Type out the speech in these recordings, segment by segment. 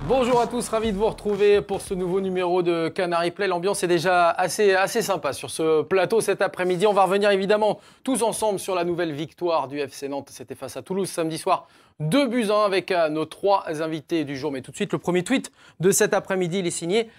Bonjour à tous, ravi de vous retrouver pour ce nouveau numéro de Canary Play. L'ambiance est déjà assez sympa sur ce plateau cet après-midi. On va revenir évidemment tous ensemble sur la nouvelle victoire du FC Nantes. C'était face à Toulouse samedi soir. 2-1 avec nos 3 invités du jour. Mais tout de suite, le premier tweet de cet après-midi, il est signé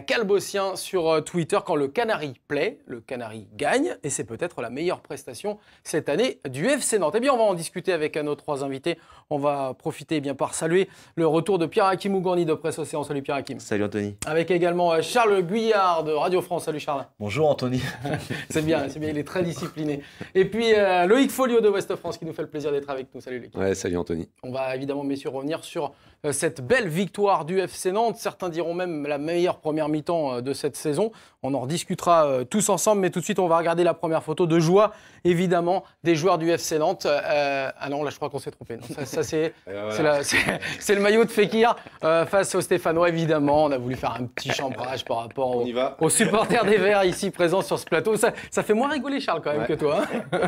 Calbossien sur Twitter. Quand le Canary Play, le Canary gagne. Et c'est peut-être la meilleure prestation cette année du FC Nantes. Eh bien, on va en discuter avec nos 3 invités. On va profiter bien par saluer le retour de Pierre-Hakim Ougourny de Presse Océan. Salut Pierre-Hakim. Salut Anthony. Avec également Charles Guyard de Radio France. Salut Charles. Bonjour Anthony. C'est bien, il est très discipliné. Et puis Loïc Folio de Ouest France qui nous fait le plaisir d'être avec nous. Salut Loïc. Ouais, salut Anthony. On va évidemment, messieurs, revenir sur cette belle victoire du FC Nantes. Certains diront même la meilleure première mi-temps de cette saison. On en rediscutera tous ensemble, mais tout de suite, on va regarder la première photo de joie, évidemment, des joueurs du FC Nantes. Ah non, là, je crois qu'on s'est trompé. Non, ça c'est le maillot de Fekir face aux Stéphanois, évidemment. On a voulu faire un petit chambrage par rapport aux supporters des Verts ici présents sur ce plateau. Ça fait moins rigoler, Charles, quand même, que toi. Hein.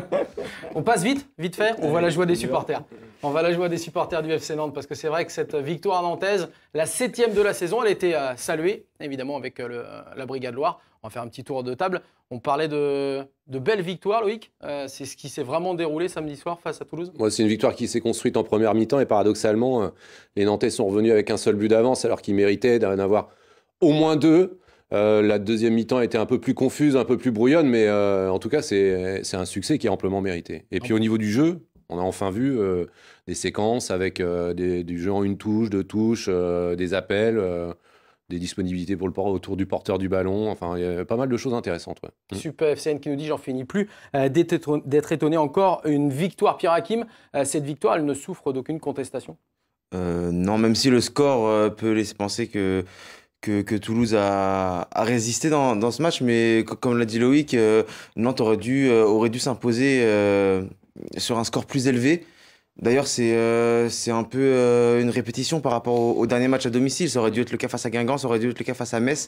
On passe vite fait. On voit la joie des supporters. On va la joie des supporters du FC Nantes parce que c'est vrai que cette victoire nantaise, la 7e de la saison, elle était saluée, évidemment, avec la Brigade Loire. On va faire un petit tour de table. On parlait de belles victoires, Loïc. C'est ce qui s'est vraiment déroulé samedi soir face à Toulouse. Moi, c'est une victoire qui s'est construite en première mi-temps et paradoxalement, les Nantais sont revenus avec un seul but d'avance alors qu'ils méritaient d'en avoir au moins 2. La deuxième mi-temps a été un peu plus confuse, un peu plus brouillonne, mais en tout cas, c'est un succès qui est amplement mérité. Et puis au niveau du jeu, on a enfin vu des séquences avec du jeu en une touche, 2 touches, des appels, des disponibilités autour du porteur du ballon. Enfin, il y a pas mal de choses intéressantes. Ouais. Super FCN qui nous dit, j'en finis plus d'être étonné encore. Une victoire, Pierre-Hakim. Cette victoire, elle ne souffre d'aucune contestation. Non, même si le score peut laisser penser que Toulouse a résisté dans ce match, mais comme l'a dit Loïc, Nantes aurait dû s'imposer sur un score plus élevé. D'ailleurs, c'est un peu une répétition par rapport au dernier match à domicile. Ça aurait dû être le cas face à Guingamp, ça aurait dû être le cas face à Metz.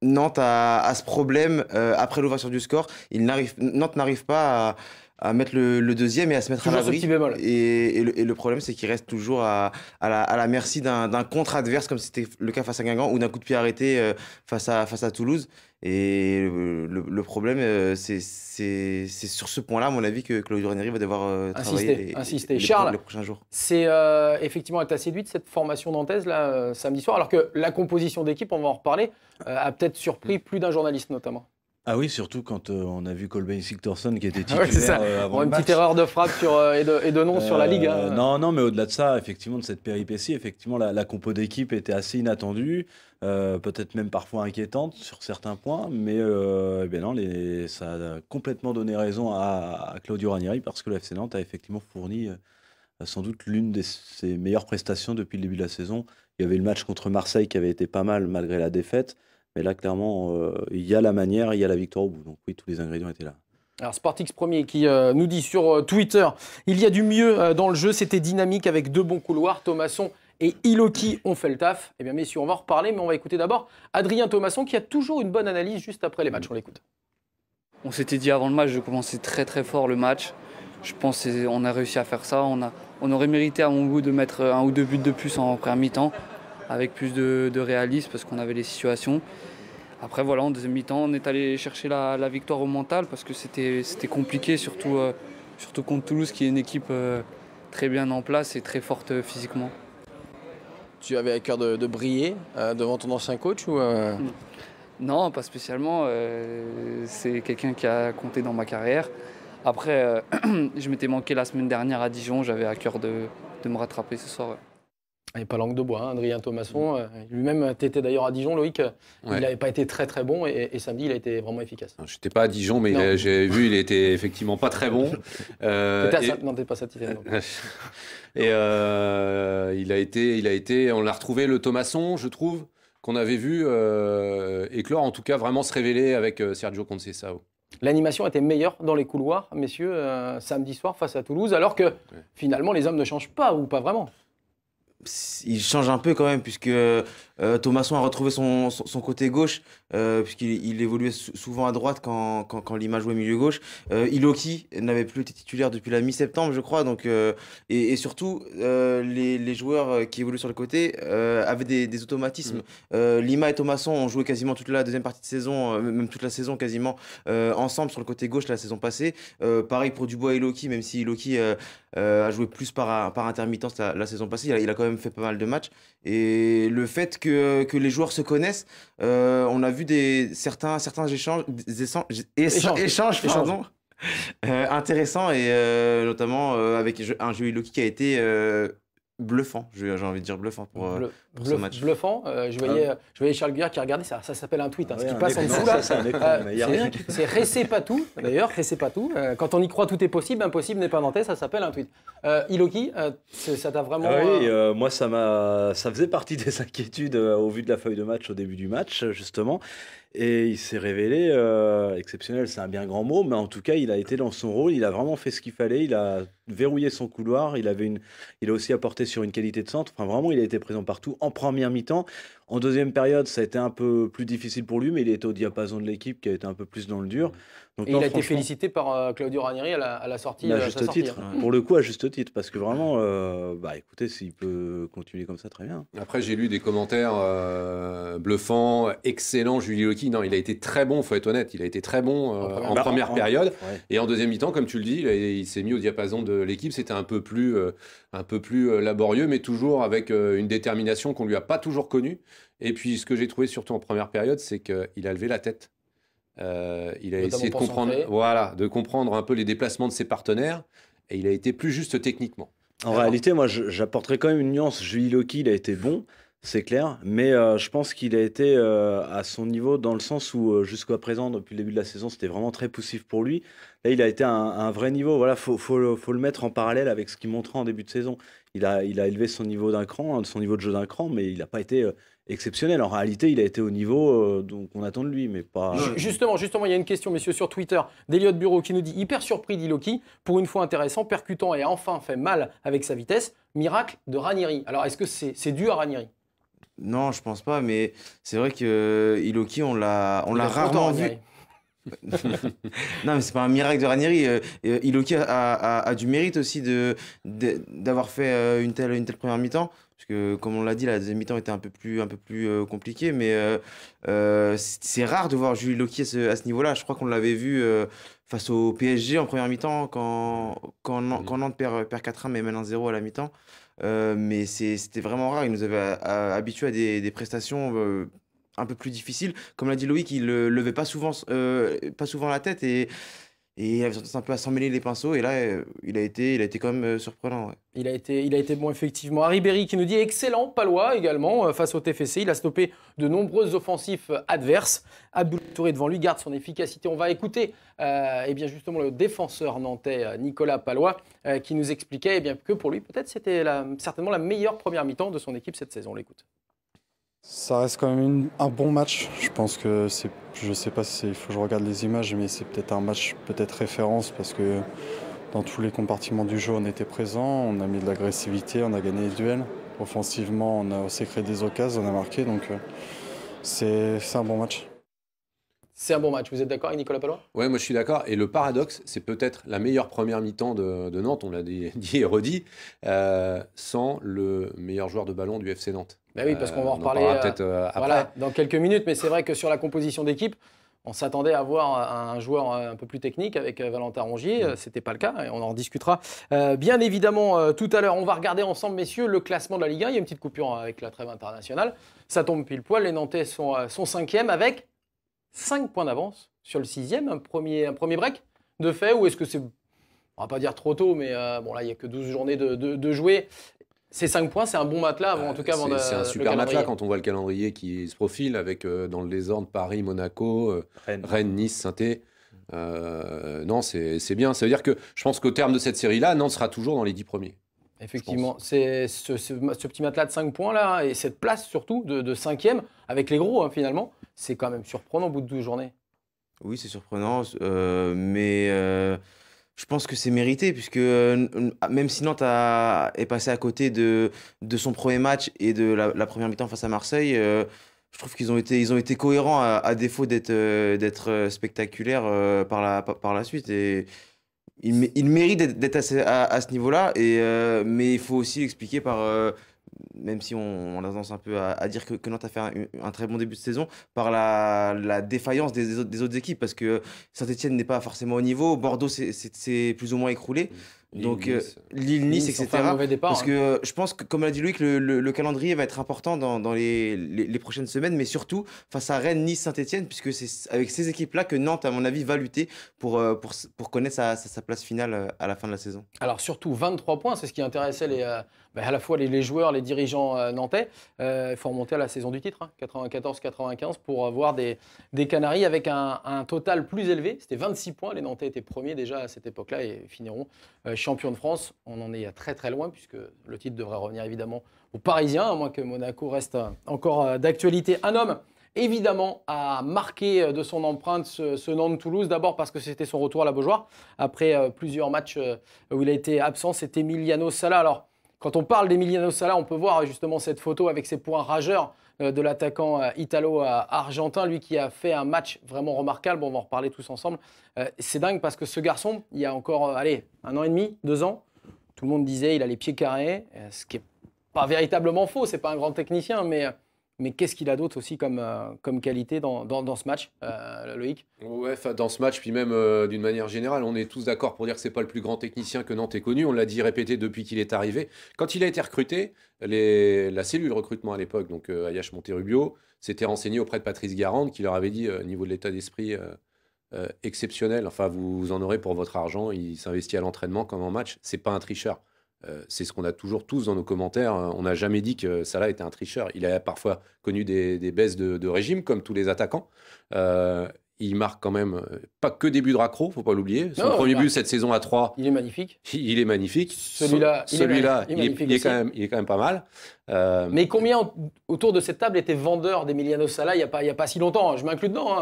Nantes a ce problème après l'ouverture du score. Nantes n'arrive pas à mettre le deuxième et à se mettre toujours à l'abri. Et le problème, c'est qu'il reste toujours à la merci d'un contre adverse, comme c'était le cas face à Guingamp, ou d'un coup de pied arrêté face à Toulouse. Et le problème, c'est sur ce point-là, à mon avis, que Claudio Ranieri va devoir travailler insister. Charles, les prochains jours. C'est effectivement, elle t'a séduite cette formation nantaise là, samedi soir, alors que la composition d'équipe, on va en reparler, a peut-être surpris plus d'un journaliste notamment. Ah oui, surtout quand on a vu Kolbeinn Sigthorsson qui était titulaire avant une le match. Petite erreur de frappe et de nom sur la Ligue. Hein. Non, mais au-delà de ça, effectivement, de cette péripétie, effectivement, la compo d'équipe était assez inattendue, peut-être même parfois inquiétante sur certains points, mais non, ça a complètement donné raison à Claudio Ranieri parce que le FC Nantes a effectivement fourni sans doute l'une de ses meilleures prestations depuis le début de la saison. Il y avait le match contre Marseille qui avait été pas mal malgré la défaite. Mais là, clairement, il y a la manière, il y a la victoire au bout. Donc oui, tous les ingrédients étaient là. Alors Sportix Premier qui nous dit sur Twitter, il y a du mieux dans le jeu, c'était dynamique avec 2 bons couloirs, Thomasson et Iloki ont fait le taf. Eh bien messieurs, on va en reparler, mais on va écouter d'abord Adrien Thomasson qui a toujours une bonne analyse juste après les matchs. On l'écoute. On s'était dit avant le match de commencer très très fort le match. Je pense qu'on a réussi à faire ça. On aurait mérité à mon goût de mettre 1 ou 2 buts de plus en première mi-temps, avec plus de réalisme parce qu'on avait les situations. Après voilà, en deuxième mi-temps, on est allé chercher la victoire au mental parce que c'était compliqué, surtout contre Toulouse qui est une équipe très bien en place et très forte physiquement. Tu avais à cœur de briller devant ton ancien coach ou Non, pas spécialement. C'est quelqu'un qui a compté dans ma carrière. Après, je m'étais manqué la semaine dernière à Dijon, j'avais à cœur de me rattraper ce soir. Ouais. Et pas langue de bois, hein, Adrien Thomasson. Lui-même, tu étais d'ailleurs à Dijon, Loïc. Il n'avait pas été très très bon et samedi, il a été vraiment efficace. Je n'étais pas à Dijon, mais j'ai vu, il était effectivement pas très bon. Non, t'es pas satisfait. Et il a été, on l'a retrouvé, le Thomasson, je trouve, qu'on avait vu éclore, en tout cas vraiment se révéler avec Sergio Conceição. L'animation était meilleure dans les couloirs, messieurs, samedi soir face à Toulouse, alors que finalement les hommes ne changent pas ou pas vraiment. Il change un peu quand même, puisque Thomasson a retrouvé son côté gauche, puisqu'il évoluait souvent à droite quand Lima jouait milieu gauche. Iloki n'avait plus été titulaire depuis la mi-septembre, je crois. Donc, et surtout, les joueurs qui évoluent sur le côté avaient des automatismes. Lima et Thomasson ont joué quasiment toute la deuxième partie de saison, même toute la saison quasiment, ensemble sur le côté gauche la saison passée. Pareil pour Dubois et Iloki, même si Iloki a joué plus par intermittence la saison passée. Il a quand même fait pas mal de matchs. Et le fait que les joueurs se connaissent, on a vu certains échanges pardon, intéressants, et notamment avec un jeu Iloki qui a été bluffant, j'ai envie de dire bluffant pour ce match. Bluffant, je voyais Charles Guyard qui regardait, ça s'appelle un tweet, ce qui passe en dessous là. C'est Ressé Patou, d'ailleurs, Ressé Patou. Quand on y croit, tout est possible, impossible n'est pas nantais, ça s'appelle un tweet. Iloki, ça t'a vraiment... moi ça faisait partie des inquiétudes au vu de la feuille de match au début du match, justement. Et il s'est révélé exceptionnel, c'est un bien grand mot, mais en tout cas, il a été dans son rôle, il a vraiment fait ce qu'il fallait, il a verrouillé son couloir, il a aussi apporté sur une qualité de centre, enfin vraiment, il a été présent partout en première mi-temps. En deuxième période, ça a été un peu plus difficile pour lui, mais il était au diapason de l'équipe qui a été un peu plus dans le dur. Donc, et il a été félicité par Claudio Ranieri à la sortie. À juste titre, pour le coup, à juste titre, parce que vraiment, écoutez, s'il peut continuer comme ça, très bien. Après, j'ai lu des commentaires bluffants, excellent, Julie Loki. Non, il a été très bon, il faut être honnête, il a été très bon en première période. Ouais. Et en deuxième mi-temps, comme tu le dis, il s'est mis au diapason de l'équipe. C'était un peu plus laborieux, mais toujours avec une détermination qu'on ne lui a pas toujours connue. Et puis, ce que j'ai trouvé surtout en première période, c'est qu'il a levé la tête. Il a essayé de comprendre un peu les déplacements de ses partenaires, et il a été plus juste techniquement. En réalité, moi, j'apporterais quand même une nuance. Julie Loki, il a été bon, c'est clair, mais je pense qu'il a été à son niveau dans le sens où jusqu'à présent, depuis le début de la saison, c'était vraiment très poussif pour lui. Là, il a été à un vrai niveau. Voilà, faut le mettre en parallèle avec ce qu'il montrait en début de saison. Il a élevé son niveau d'un cran, son niveau de jeu d'un cran, mais il n'a pas été exceptionnel. En réalité, il a été au niveau qu'on attend de lui, mais pas... Justement, il y a une question, messieurs, sur Twitter, d'Eliott Bureau qui nous dit « Hyper surpris d'Iloki, pour une fois intéressant, percutant et enfin fait mal avec sa vitesse. Miracle de Ranieri. » Alors, est-ce que c'est dû à Ranieri ? Non, je pense pas, mais c'est vrai que Iloki, on l'a rarement vu. Non, mais c'est pas un miracle de Ranieri. Iloki a du mérite aussi d'avoir fait une telle première mi-temps. Parce que, comme on l'a dit, la deuxième mi-temps était un peu plus compliquée. Mais c'est rare de voir Julie Iloki à ce niveau-là. Je crois qu'on l'avait vu face au PSG en première mi-temps, quand Nantes perd 4-1, mais mène 1-0 à la mi-temps. Mais c'était vraiment rare. Il nous avait habitués à des prestations un peu plus difficiles. Comme l'a dit Loïc, il ne levait pas souvent la tête et il avait tendance un peu à s'en mêler les pinceaux. Et là, il a été quand même surprenant. Ouais. Il a été bon, effectivement. Harry Berry qui nous dit excellent, Palois également, face au TFC. Il a stoppé de nombreuses offensives adverses. Abdoul Touré devant lui garde son efficacité. On va écouter justement le défenseur nantais Nicolas Palois qui nous expliquait que pour lui, peut-être, c'était certainement la meilleure première mi-temps de son équipe cette saison. On l'écoute. Ça reste quand même un bon match. Je pense que je sais pas il faut que je regarde les images, mais c'est peut-être un match référence parce que dans tous les compartiments du jeu, on était présent, on a mis de l'agressivité, on a gagné les duels. Offensivement, on a aussi créé des occasions, on a marqué, donc c'est un bon match. C'est un bon match. Vous êtes d'accord avec Nicolas Palois ? Oui, moi je suis d'accord. Et le paradoxe, c'est peut-être la meilleure première mi-temps de Nantes, on l'a dit et redit, sans le meilleur joueur de ballon du FC Nantes. Ben oui, parce qu'on va en reparler après. Dans quelques minutes. Mais c'est vrai que sur la composition d'équipe, on s'attendait à voir un joueur un peu plus technique avec Valentin Rongier. Ce n'était pas le cas et on en discutera bien évidemment tout à l'heure. On va regarder ensemble, messieurs, le classement de la Ligue 1. Il y a une petite coupure avec la trêve internationale. Ça tombe pile poil. Les Nantais sont 5e avec 5 points d'avance sur le 6e. Un premier break de fait, ou est-ce que c'est, on va pas dire trop tôt, mais là, il n'y a que 12 journées de jouer. Ces 5 points, c'est un bon matelas, en tout cas. C'est un super matelas quand on voit le calendrier qui se profile avec, dans le désordre, Paris, Monaco, Rennes, Nice, Saint-Étienne. Non, c'est bien. Ça veut dire que je pense qu'au terme de cette série-là, Nantes sera toujours dans les 10 premiers. Effectivement, c'est ce petit matelas de 5 points là, et cette place surtout de 5e, avec les gros finalement, c'est quand même surprenant au bout de 12 journées. Oui, c'est surprenant, mais je pense que c'est mérité, puisque même si Nantes est passé à côté de son premier match et de la première mi-temps face à Marseille, je trouve ils ont été cohérents à défaut d'être spectaculaires par la suite. Et ils méritent d'être à ce niveau-là, mais il faut aussi l'expliquer même si on a tendance un peu à dire que Nantes a fait un très bon début de saison, par la défaillance des autres équipes, parce que Saint-Etienne n'est pas forcément au niveau, Bordeaux c'est plus ou moins écroulé. Donc Lille, Nice, etc. Un mauvais départ, Parce que je pense que, comme l'a dit Loïc, le calendrier va être important dans les prochaines semaines, mais surtout face à Rennes, Nice, Saint-Etienne, puisque c'est avec ces équipes-là que Nantes, à mon avis, va lutter pour connaître sa place finale à la fin de la saison. Alors surtout 23 points, c'est ce qui intéressait à la fois les joueurs, les dirigeants nantais. Il faut remonter à la saison du titre, 94-95, pour avoir des Canaries avec un total plus élevé. C'était 26 points, les Nantais étaient premiers déjà à cette époque-là et finiront champions de France. On en est très très loin, puisque le titre devrait revenir évidemment aux Parisiens, à moins que Monaco reste encore d'actualité. Un homme évidemment a marqué de son empreinte ce Nantes-Toulouse, d'abord parce que c'était son retour à la Beaujoire, après plusieurs matchs où il a été absent, c'est Emiliano Sala. Alors, quand on parle d'Emiliano Sala, on peut voir justement cette photo avec ses points rageurs de l'attaquant italo-argentin, lui qui a fait un match vraiment remarquable. Bon, on va en reparler tous ensemble. C'est dingue parce que ce garçon, il y a encore 1 an et demi, 2 ans, tout le monde disait il a les pieds carrés, ce qui n'est pas véritablement faux, c'est pas un grand technicien, mais qu'est-ce qu'il a d'autre aussi comme qualité dans ce match, Loïc? Ouais, dans ce match, puis même d'une manière générale, on est tous d'accord pour dire que c'est pas le plus grand technicien que Nantes ait connu. On l'a dit répété depuis qu'il est arrivé. Quand il a été recruté, la cellule recrutement à l'époque, donc Ayache Monterrubio, s'était renseigné auprès de Patrice Garande, qui leur avait dit, au niveau de l'état d'esprit exceptionnel, enfin vous en aurez pour votre argent, il s'investit à l'entraînement comme en match, c'est pas un tricheur. C'est ce qu'on a toujours tous dans nos commentaires. On n'a jamais dit que Salah était un tricheur. Il a parfois connu des baisses de régime, comme tous les attaquants. Il marque quand même pas que des buts de raccro, faut pas l'oublier. Son premier but cette saison à 3. Il est magnifique. Il est magnifique. Celui-là, il est quand même pas mal. Mais combien autour de cette table étaient vendeurs d'Emiliano Sala il y a pas si longtemps? Je m'inclus dedans.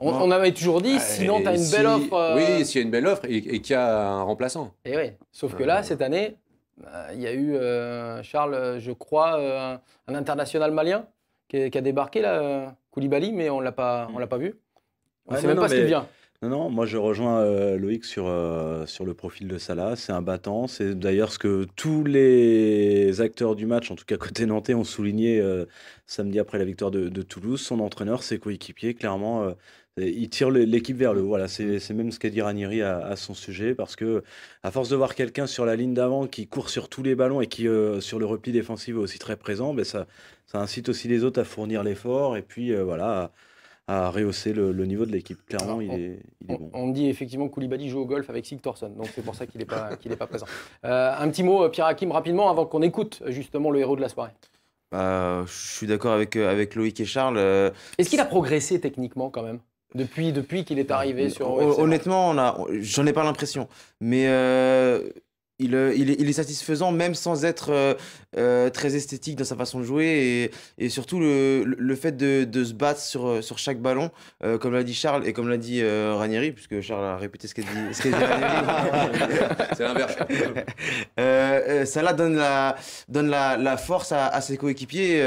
On avait toujours dit, sinon tu as une belle offre. Oui, s'il y a une belle offre et qu'il y a un remplaçant. Et oui, sauf que là, cette année, il y a eu, Charles, je crois, un international malien qui a débarqué, là, Koulibaly, mais on l'a pas vu. On ne sait même pas ce qu'il vient. Non, moi je rejoins Loïc sur le profil de Salah. C'est un battant. C'est d'ailleurs ce que tous les acteurs du match, en tout cas côté nantais, ont souligné samedi après la victoire de Toulouse. Son entraîneur, ses coéquipiers, clairement, il tire l'équipe vers le haut. Voilà, c'est même ce qu'a dit Ranieri à son sujet, parce que à force de voir quelqu'un sur la ligne d'avant qui court sur tous les ballons et qui sur le repli défensif est aussi très présent, ben ça incite aussi les autres à fournir l'effort et puis voilà. À rehausser le niveau de l'équipe. Clairement, il est bon. On dit effectivement que Koulibaly joue au golf avec Sigthorsson, donc c'est pour ça qu'il n'est pas présent. Un petit mot, Pierre-Hakim, rapidement, avant qu'on écoute justement le héros de la soirée. Je suis d'accord avec Loïc et Charles. Est-ce qu'il a progressé techniquement quand même depuis qu'il est arrivé sur Honnêtement, j'en ai pas l'impression. Mais il est satisfaisant, même sans être très esthétique dans sa façon de jouer. Et surtout, le fait de se battre sur chaque ballon, comme l'a dit Charles et comme l'a dit Ranieri, puisque Charles a répété ce qu'a dit Ranieri. C'est l'inverse. Salah donne la force à ses coéquipiers.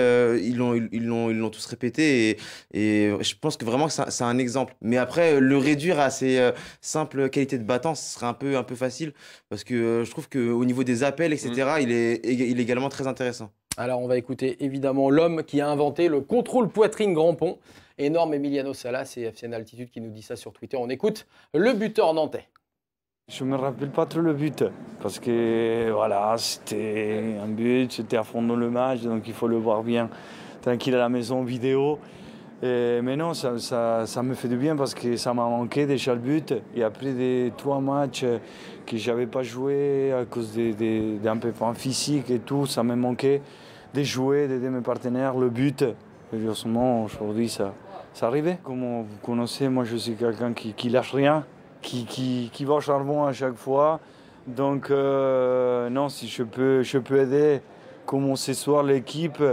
Ils l'ont tous répété. Et je pense que vraiment c'est un exemple. Mais après, le réduire à ses simples qualités de battant, ce serait un peu facile. Parce que je trouve qu'au niveau des appels, etc., il est également très intéressant. Alors, on va écouter évidemment l'homme qui a inventé le contrôle poitrine grand pont. Énorme Emiliano Sala, c'est FCN Altitude qui nous dit ça sur Twitter. On écoute le buteur nantais. Je ne me rappelle pas trop le but, parce que voilà, c'était un but, c'était à fond dans le match, donc il faut le voir bien tranquille à la maison vidéo. Mais non, ça me fait du bien parce que ça m'a manqué déjà le but. Et après des 3 matchs que je n'avais pas joué à cause d'un peu de physique et tout, ça me manquait de jouer, d'aider mes partenaires, le but. Et heureusement, aujourd'hui, ça arrivait. Comme vous connaissez, moi je suis quelqu'un qui lâche rien, qui va au charbon à chaque fois. Donc non, si je peux aider, comme ce soir l'équipe,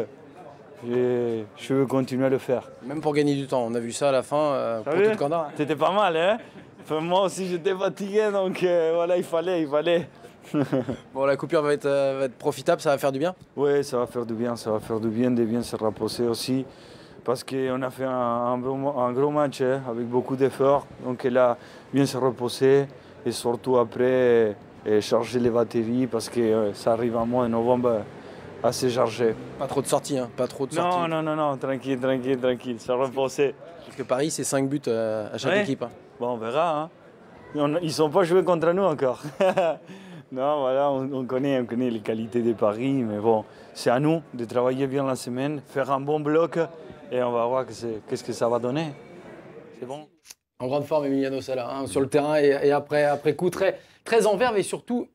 je veux continuer à le faire. Même pour gagner du temps, on a vu ça à la fin, pour vu tout Candard. C'était pas mal, hein? Enfin, moi aussi j'étais fatigué, donc voilà, il fallait. Bon, la coupure va être profitable, ça va faire du bien. Oui, ça va faire du bien, de bien se reposer aussi. Parce qu'on a fait un gros match avec beaucoup d'efforts. Donc là, bien se reposer et surtout après charger les batteries parce que ça arrive en mois de novembre assez chargé. Pas trop de sorties, hein, pas trop de sorties. Non, tranquille, se reposer. Parce que Paris, c'est 5 buts à chaque équipe. Hein. Bon, on verra. Ils ne sont pas joués contre nous encore. Non, voilà, on connaît les qualités de Paris, mais bon, c'est à nous de travailler bien la semaine, faire un bon bloc et on va voir qu'est-ce que ça va donner. C'est bon. En grande forme, Emiliano Sala, hein, sur le terrain et après coup, très en verve et surtout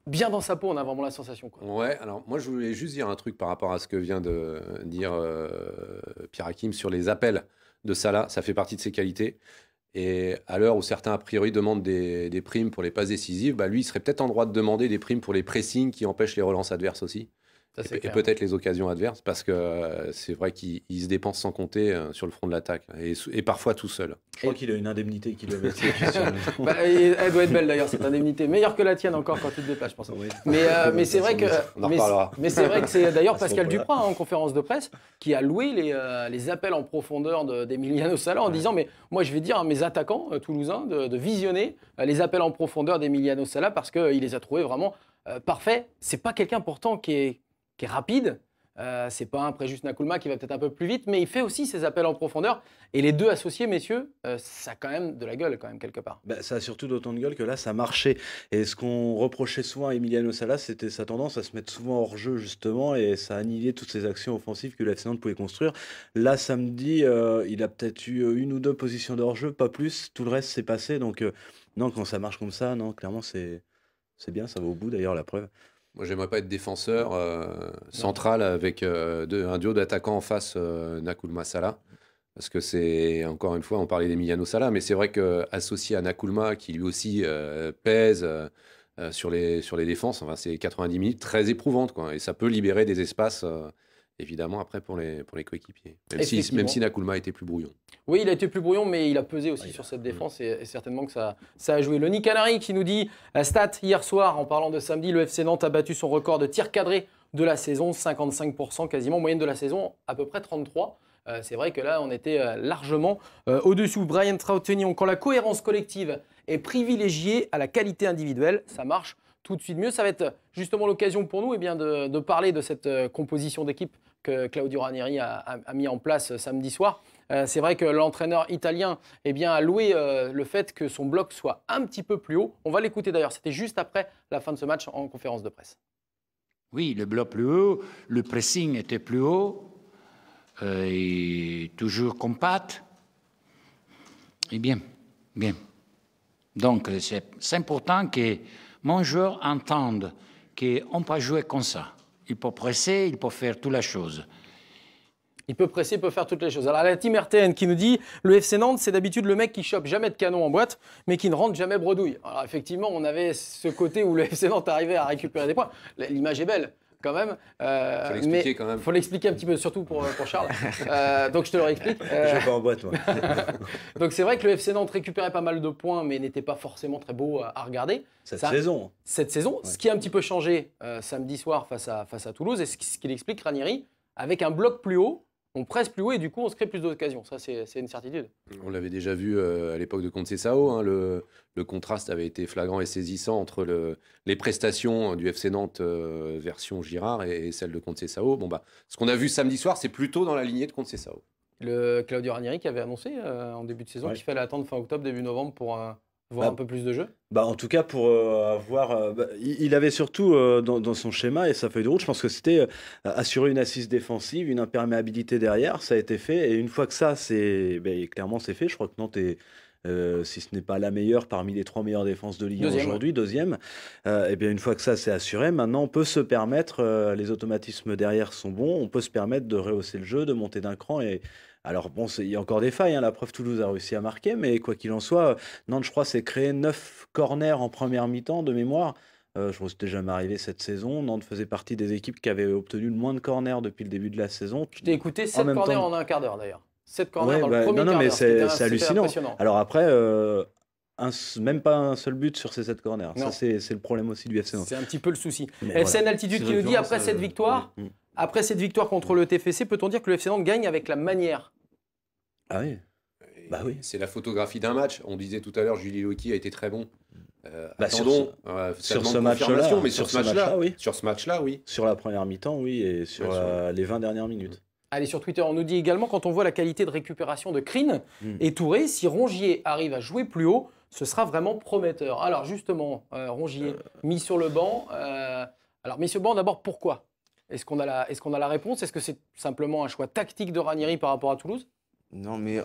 bien dans sa peau, on a vraiment la sensation. Quoi. Ouais, alors moi je voulais juste dire un truc par rapport à ce que vient de dire Pierre Hakim sur les appels de Salah, ça fait partie de ses qualités. Et à l'heure où certains, a priori, demandent des primes pour les passes décisives, bah lui, il serait peut-être en droit de demander des primes pour les pressings qui empêchent les relances adverses aussi. Ça, Et peut-être les occasions adverses, parce que c'est vrai qu'il se dépense sans compter sur le front de l'attaque, et parfois tout seul. Je crois qu'il a une indemnité qui doit être. Elle doit être belle d'ailleurs, cette indemnité. Meilleure que la tienne encore quand tu te déplaces, je pense. Oui. Mais c'est vrai que. On en reparlera. Mais c'est vrai que c'est d'ailleurs À ce Pascal propos-là. Duprat, en conférence de presse, qui a loué les appels en profondeur d'Emiliano Sala en disant mais moi je vais dire à mes attaquants toulousains de visionner les appels en profondeur d'Emiliano Sala parce qu'il les a trouvés vraiment parfaits. C'est pas quelqu'un pourtant qui est rapide. C'est pas un Préjus Nakoulma qui va peut-être un peu plus vite, mais il fait aussi ses appels en profondeur. Et les deux associés, messieurs, ça a quand même de la gueule, quand même, quelque part. Bah, ça a surtout d'autant de gueule que là, ça marchait. Et ce qu'on reprochait souvent à Emiliano Sala, c'était sa tendance à se mettre souvent hors jeu, justement, et ça annihilait toutes ces actions offensives que le FC Nantes pouvait construire. Là, samedi, il a peut-être eu une ou deux positions de hors-jeu, pas plus. Tout le reste s'est passé. Donc, non, quand ça marche comme ça, non, clairement, c'est bien, ça va au bout, d'ailleurs, la preuve. Moi, j'aimerais pas être défenseur central avec un duo d'attaquants en face, Nakoulma Salah. Parce que c'est, encore une fois, on parlait d'Emiliano Sala, mais c'est vrai qu'associé à Nakoulma, qui lui aussi pèse sur les défenses, enfin, c'est 90 minutes très éprouvantes, quoi. Et ça peut libérer des espaces, évidemment, après pour les coéquipiers. Même si Nakoulma était plus brouillon. Oui, il a été plus brouillon, mais il a pesé aussi sur cette défense et certainement que ça a joué. Lenny Canary qui nous dit stat hier soir, en parlant de samedi, le FC Nantes a battu son record de tirs cadrés de la saison, 55% quasiment, moyenne de la saison à peu près 33%. C'est vrai que là, on était largement au-dessous. Brian Trautenion, quand la cohérence collective est privilégiée à la qualité individuelle, ça marche tout de suite mieux. Ça va être justement l'occasion pour nous de parler de cette composition d'équipe que Claudio Ranieri a mis en place samedi soir. C'est vrai que l'entraîneur italien a loué le fait que son bloc soit un petit peu plus haut. On va l'écouter d'ailleurs, c'était juste après la fin de ce match en conférence de presse. Oui, le bloc plus haut, le pressing était plus haut, et toujours compact. Et bien. Donc, c'est important que mon joueur entende qu'on peut jouer comme ça. Il peut presser, il peut faire toute la chose. Il peut presser, il peut faire toutes les choses. Alors, la team RTN qui nous dit le FC Nantes, c'est d'habitude le mec qui chope jamais de canon en boîte, mais qui ne rentre jamais bredouille. Alors, effectivement, on avait ce côté où le FC Nantes arrivait à récupérer des points. L'image est belle, quand même. Faut l'expliquer quand même. Faut l'expliquer un petit peu, surtout pour Charles. Donc, je te le réexplique. Je vais pas en boîte, moi. Donc, c'est vrai que le FC Nantes récupérait pas mal de points, mais n'était pas forcément très beau à regarder. Cette saison. Ouais. Ce qui a un petit peu changé samedi soir face à Toulouse, et ce qu'il explique Ranieri, avec un bloc plus haut, on presse plus haut et du coup on se crée plus d'occasions. Ça c'est une certitude. On l'avait déjà vu à l'époque de Conceição, hein, le contraste avait été flagrant et saisissant entre les prestations du FC Nantes version Girard et celle de Conceição. Bon, ce qu'on a vu samedi soir, c'est plutôt dans la lignée de Conceição. Le Claudio Ranieri qui avait annoncé en début de saison qu'il fallait attendre fin octobre, début novembre pour voir un peu plus de jeu. En tout cas, pour avoir. Il avait surtout dans son schéma et sa feuille de route, je pense que c'était assurer une assise défensive, une imperméabilité derrière. Ça a été fait. Et une fois que ça, clairement, c'est fait. Je crois que Nantes est, si ce n'est pas la meilleure, parmi les 3 meilleures défenses de Ligue 1 aujourd'hui, deuxième. Et bien, une fois que ça, c'est assuré, maintenant, on peut se permettre, les automatismes derrière sont bons, on peut se permettre de rehausser le jeu, de monter d'un cran. Alors bon, il y a encore des failles, hein. La preuve, Toulouse a réussi à marquer, mais quoi qu'il en soit, Nantes, je crois, s'est créé 9 corners en première mi-temps de mémoire. Je pense que c'était jamais arrivé cette saison. Nantes faisait partie des équipes qui avaient obtenu le moins de corners depuis le début de la saison. Je t'ai écouté 7 corners en un quart d'heure d'ailleurs. 7 corners Ouais, dans bah, le premier non, quart mais d'heure. c'est hallucinant. Impressionnant. Alors après, même pas un seul but sur ces 7 corners. Non. Ça, c'est le problème aussi du FC Nantes. C'est un petit peu le souci. Mais FCN voilà. Altitude C'est qui nous dit récurrent, après ça, cette victoire, Mm. après cette victoire contre le TFC, peut-on dire que le FC Nantes gagne avec la manière? Ah oui. Bah oui. C'est la photographie d'un match. On disait tout à l'heure, Julie Loki a été très bon. Bah, sur attendons, ça sur demande ce match-là, confirmation, mais sur sur ce ce match-là, match-là, oui. Sur ce match-là, oui. Sur la première mi-temps, oui, et sur Ouais, les 20 dernières minutes. Allez, sur Twitter, on nous dit également, quand on voit la qualité de récupération de Krine et Touré, si Rongier arrive à jouer plus haut, ce sera vraiment prometteur. Alors justement, Rongier mis sur le banc. Alors mis sur le banc, d'abord, pourquoi? Est-ce qu'on a la réponse? Est-ce que c'est simplement un choix tactique de Ranieri par rapport à Toulouse? Non, mais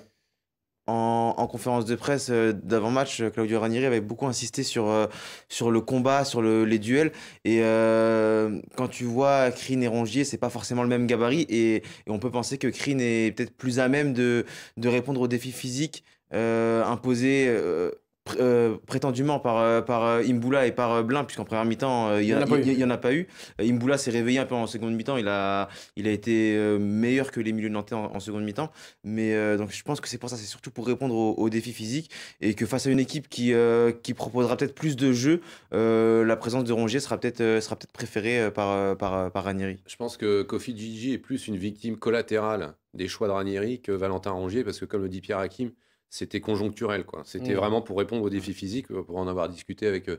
en conférence de presse d'avant-match, Claudio Ranieri avait beaucoup insisté sur le combat, sur les duels. Et quand tu vois Krine et Rongier, c'est pas forcément le même gabarit. Et on peut penser que Krine est peut-être plus à même de répondre aux défis physiques imposés prétendument par Imbula et par Blin, puisqu'en première mi-temps, il y en a pas eu. Imbula s'est réveillé un peu en seconde mi-temps. Il a été meilleur que les milieux nantais en seconde mi-temps. Mais donc je pense que c'est pour ça, c'est surtout pour répondre aux défis physiques et que face à une équipe qui proposera peut-être plus de jeux, la présence de Rongier sera peut-être préférée par Ranieri. Je pense que Kofi Gigi est plus une victime collatérale des choix de Ranieri que Valentin Rongier, parce que comme le dit Pierre Hakim, c'était conjoncturel, quoi. C'était vraiment pour répondre aux défis physiques. Pour en avoir discuté avec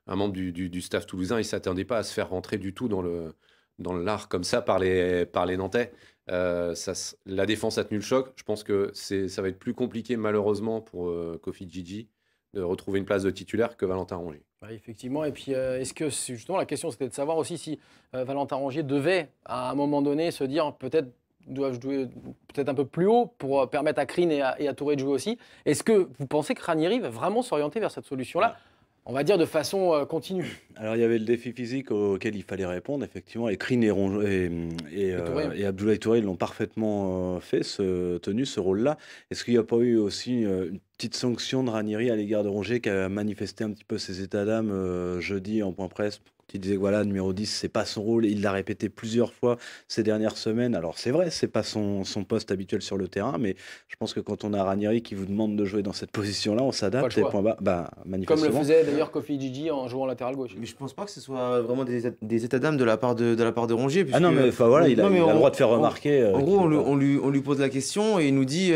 un membre du staff toulousain, il ne s'attendait pas à se faire rentrer du tout dans l'art comme ça par les Nantais. La défense a tenu le choc. Je pense que ça va être plus compliqué, malheureusement, pour Kofi Gigi de retrouver une place de titulaire que Valentin Rongier. Oui, effectivement. Et puis, est-ce que, justement, la question, c'était de savoir aussi si Valentin Rongier devait, à un moment donné, se dire peut-être doivent jouer peut-être un peu plus haut pour permettre à Krine et à Touré de jouer aussi. Est-ce que vous pensez que Ranieri va vraiment s'orienter vers cette solution-là, on va dire de façon continue? Alors il y avait le défi physique auquel il fallait répondre, effectivement, et Krine et Abdoulaye Touré l'ont parfaitement tenu ce rôle-là. Est-ce qu'il n'y a pas eu aussi une petite sanction de Ranieri à l'égard de Rongier qui a manifesté un petit peu ses états d'âme jeudi en point presse? Qui disait que voilà, numéro 10, c'est pas son rôle. Il l'a répété plusieurs fois ces dernières semaines. Alors c'est vrai, c'est pas son poste habituel sur le terrain, mais je pense que quand on a Ranieri qui vous demande de jouer dans cette position-là, on s'adapte. Comme le faisait d'ailleurs Kofi Gigi en jouant latéral gauche. Mais je pense pas que ce soit vraiment des états d'âme de la part de Rongier. Ah non, mais voilà, il a le droit de faire remarquer. En gros, on lui pose la question et il nous dit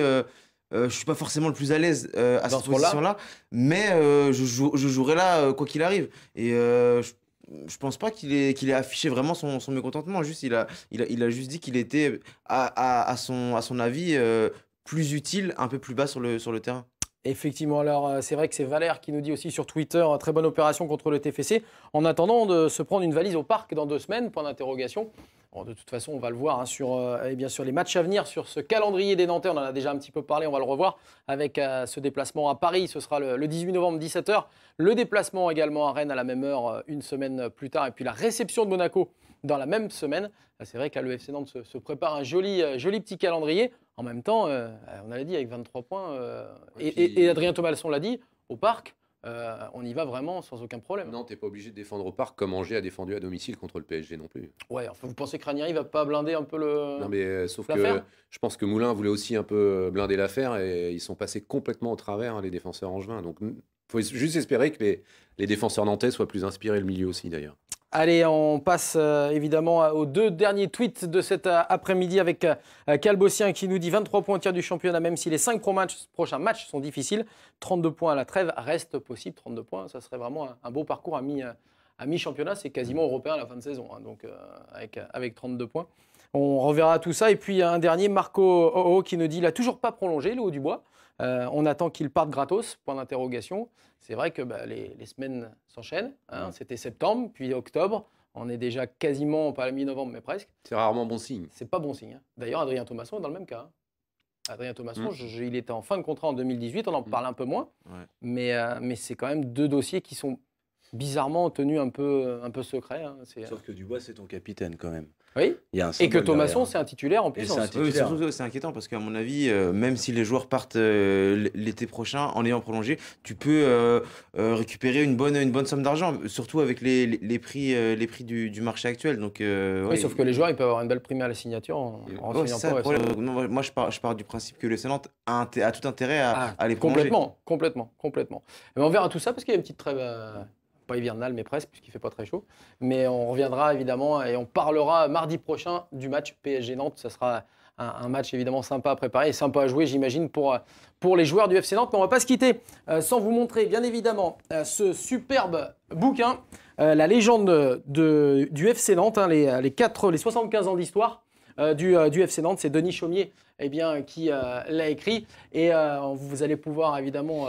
je suis pas forcément le plus à l'aise à cette position-là, mais je jouerai là quoi qu'il arrive. Et je pense pas qu'il ait affiché vraiment son mécontentement. Juste, il a juste dit qu'il était, à son avis, plus utile, un peu plus bas sur le terrain. Effectivement, alors c'est vrai que c'est Valère qui nous dit aussi sur Twitter, très bonne opération contre le TFC, en attendant de se prendre une valise au parc dans 2 semaines, point d'interrogation. Bon, de toute façon, on va le voir sur les matchs à venir, sur ce calendrier des Nantais, on en a déjà un petit peu parlé, on va le revoir avec ce déplacement à Paris, ce sera le 18 novembre 17h, le déplacement également à Rennes à la même heure, une semaine plus tard, et puis la réception de Monaco dans la même semaine. C'est vrai que là, le FC Nantes se prépare un joli petit calendrier. En même temps, on l'a dit, avec 23 points, et Adrien Thomasson l'a dit, au parc, on y va vraiment sans aucun problème. Non, tu n'es pas obligé de défendre au parc comme Angers a défendu à domicile contre le PSG non plus. Ouais, enfin, vous pensez que Ranieri ne va pas blinder un peu le... Non, mais sauf que je pense que Moulin voulait aussi un peu blinder l'affaire et ils sont passés complètement au travers, les défenseurs angevins. Donc, il faut juste espérer que les défenseurs nantais soient plus inspirés, le milieu aussi d'ailleurs. Allez, on passe évidemment aux 2 derniers tweets de cet après-midi avec Calbossien qui nous dit 23 points au tiers du championnat, même si les 5 prochains matchs sont difficiles. 32 points à la trêve reste possible. 32 points, ça serait vraiment un beau parcours à mi-championnat. C'est quasiment européen à la fin de saison, hein, donc avec 32 points. On reverra tout ça. Et puis un dernier, Marco Oo qui nous dit il n'a toujours pas prolongé, le Haut-du-Bois. On attend qu'il parte gratos, point d'interrogation. C'est vrai que les semaines s'enchaînent. Hein. C'était septembre, puis octobre. On est déjà quasiment, pas à la mi-novembre, mais presque. C'est rarement bon signe. C'est pas bon signe. Hein. D'ailleurs, Adrien Thomasson est dans le même cas. Hein. Adrien Thomasson, il était en fin de contrat en 2018. On en parle un peu moins. Ouais. Mais c'est quand même 2 dossiers qui sont bizarrement tenu un peu secret. Hein. Sauf que Dubois, c'est ton capitaine quand même. Oui. Il y a un Et que symbole Thomasson, derrière. c'est un titulaire en plus. c'est un hein. titulaire. Surtout, c'est inquiétant parce qu'à mon avis, même si les joueurs partent l'été prochain en ayant prolongé, tu peux récupérer une bonne somme d'argent, surtout avec les prix du marché actuel. Donc, Oui, ouais, sauf que les joueurs, ils peuvent avoir une belle prime à la signature en ouais, c'est signant ça pas, le ouais, problème. Non, moi, je pars du principe que le FC Nantes a tout intérêt à les prolonger. Complètement. Mais on verra tout ça parce qu'il y a une petite trêve, pas hivernale, mais presque, puisqu'il ne fait pas très chaud. Mais on reviendra évidemment et on parlera mardi prochain du match PSG Nantes. Ça sera un match évidemment sympa à préparer et sympa à jouer, j'imagine, pour les joueurs du FC Nantes. Mais on ne va pas se quitter sans vous montrer, bien évidemment, ce superbe bouquin, La légende du FC Nantes, hein, les 75 ans d'histoire. Du FC Nantes, c'est Denis Chaumier qui l'a écrit et vous allez pouvoir évidemment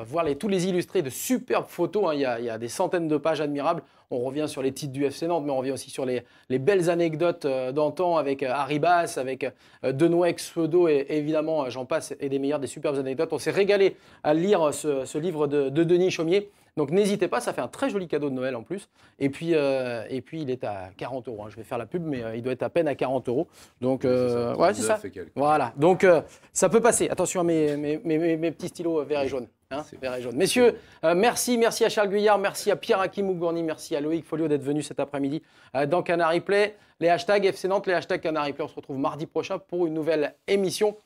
voir tous les illustrés de superbes photos, hein. Il y a des centaines de pages admirables. On revient sur les titres du FC Nantes, mais on revient aussi sur les belles anecdotes d'antan avec Arribas, avec Denoix, Feudo et évidemment j'en passe et des meilleures, des superbes anecdotes. On s'est régalé à lire ce livre de Denis Chaumier. Donc n'hésitez pas, ça fait un très joli cadeau de Noël en plus. Et puis il est à 40 €. Hein. Je vais faire la pub, mais il doit être à peine à 40 €. Donc ouais, c'est ça. Voilà, donc ça peut passer. Attention à mes petits stylos verts et jaunes. Hein, vert et jaune. Messieurs, merci à Charles Guyard, merci à Pierre-Hakim Ougourny, merci à Loïc Folio d'être venu cet après-midi dans Canary Play. Les hashtags FC Nantes, les hashtags Canary Play, on se retrouve mardi prochain pour une nouvelle émission.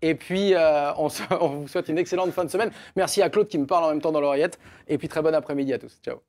Et puis, on vous souhaite une excellente fin de semaine. Merci à Claude qui me parle en même temps dans l'oreillette. Et puis, très bon après-midi à tous. Ciao.